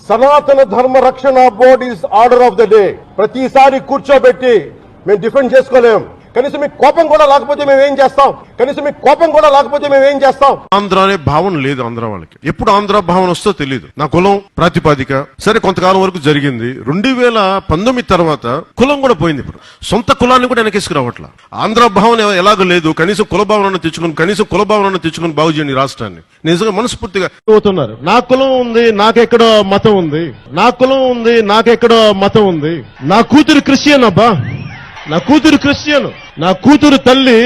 సనాతన ధర్మ రక్షణ board is order of the day. ప్రతిసారి కూర్చోబెట్టి మేము డిఫెండ్ చేసుకోలేం. కనీసం మీకు కోపం కూడా లేకపోతే మేము ఏం చేస్తాం? ఆంధ్ర అనే భావన లేదు ఆంధ్ర వాళ్ళకి. ఎప్పుడు ఆంధ్ర భావన వస్తో తెలియదు. నా కులం ప్రాతిపాదిక సరే కొంతకాలం వరకు జరిగింది. 2019 తర్వాత కులం కూడా పోయింది. ఇప్పుడు సొంత కులాన్ని కూడా వెనకేసుకురావట్లా. ఆంధ్ర భావన ఎలాగో లేదు. కనీసం కుల భావనను తెచ్చుకుని బాగు చేయండి రాష్ట్రాన్ని. నిజంగా మనస్ఫూర్తిగా అవుతున్నారు. నా కులం ఉంది, నాకెక్కడో మతం ఉంది. నా కూతురు క్రిస్టియన్ అబ్బా, నా కూతురు తల్లి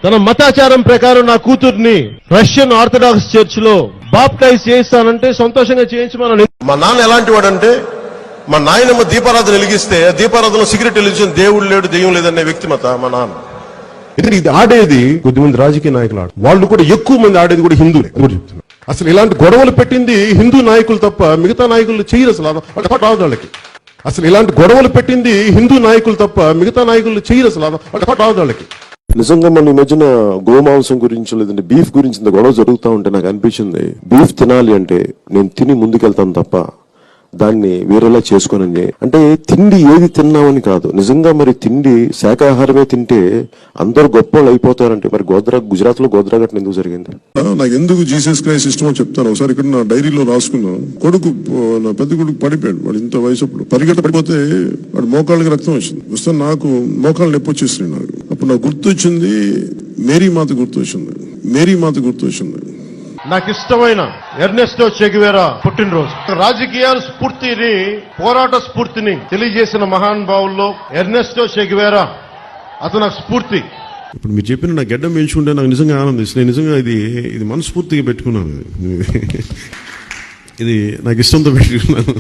తన మతాచారం ప్రకారం నా కూతుర్ని రష్యన్ ఆర్థడాక్స్ చర్చ్ లో బాప్టైజ్ చేయిస్తానంటే సంతోషంగా చేయించమని. మా నాన్న ఎలాంటి వాడంటే, మా నాయనమ్మ దీపారాధన వెలిగిస్తే దీపారాధనలో సిగరెట్ వెలిగించిన దేవుడు లేడు దెయ్యం లేదనే వ్యక్తిమత మా నాన్న. ఇది ఆడేది కొద్దిమంది రాజకీయ నాయకులు వాళ్ళు కూడా ఎక్కువ మంది ఆడేది కూడా హిందువులే చెప్తున్నారు. అసలు ఇలాంటి గొడవలు పెట్టింది హిందూ నాయకులు తప్ప మిగతా నాయకులు చేయరు. వాళ్ళకి నిజంగా మన ఈ మధ్యన గోమాంసం గురించి లేదంటే బీఫ్ గురించి ఇంత గొడవ జరుగుతూ ఉంటే నాకు అనిపించింది, బీఫ్ తినాలి అంటే నేను తిని ముందుకెళ్తాను తప్ప దాన్ని వేరేలా చేసుకోనని. అంటే తిండి ఏది తిన్నామని కాదు, నిజంగా మరి తిండి శాకాహారమే తింటే అందరూ గొప్ప వాళ్ళు అయిపోతారంటే మరి గుజరాత్ లో గోద్రా ఘటన ఎందుకు జరిగింది? నాకు ఎందుకు జీసస్ క్రైస్ట్ ఇష్టమో చెప్తాను. ఒకసారి ఇక్కడ నా డైరీలో రాసుకున్నాను. నా పెద్ద కొడుకు పడిపోయాడు. వాడు ఇంత వయసు అప్పుడు పరిగెట్ట పడిపోతే వాడు మోకాళ్ళకి రక్తం వచ్చింది. వస్తే నాకు మోకాళ్ళు నొప్పి వచ్చేసింది. నాకు అప్పుడు నాకు గుర్తొచ్చింది మేరీ మాత గుర్తొచ్చింది. నాకు ఇష్టమైన ఎర్నెస్టో చే గెవేరా పుట్టినరోజు. రాజకీయాల స్ఫూర్తిని, పోరాట స్ఫూర్తిని తెలియజేసిన మహానుభావుల్లో ఎర్నెస్టో చే గెవేరా అతను నాకు స్ఫూర్తి. ఇప్పుడు మీరు చెప్పిన నా గెడ్డం పెంచుకుంటే నాకు నిజంగా ఆనందిస్తుంది. నిజంగా ఇది మనస్ఫూర్తిగా పెట్టుకున్నాను. ఇది నాకు ఇష్టంతో పెట్టుకున్నాను.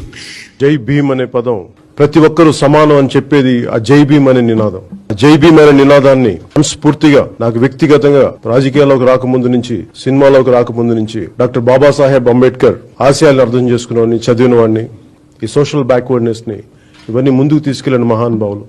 జై భీమ్ అనే పదం ప్రతి ఒక్కరూ సమానం అని చెప్పేది ఆ జై భీమ్ అనే నినాదం. జై భీమ్ అనే నినాదాన్ని మనస్ఫూర్తిగా నాకు వ్యక్తిగతంగా రాజకీయాల్లోకి రాకముందు నుంచి, సినిమాలోకి రాకముందు నుంచి డాక్టర్ బాబాసాహెబ్ అంబేద్కర్ ఆశయాలను అర్థం చేసుకున్న వాడిని, చదివిన వాడిని, ఈ సోషల్ బ్యాక్వర్డ్నెస్ ని ఇవన్నీ ముందుకు తీసుకెళ్లిన మహానుభావులు.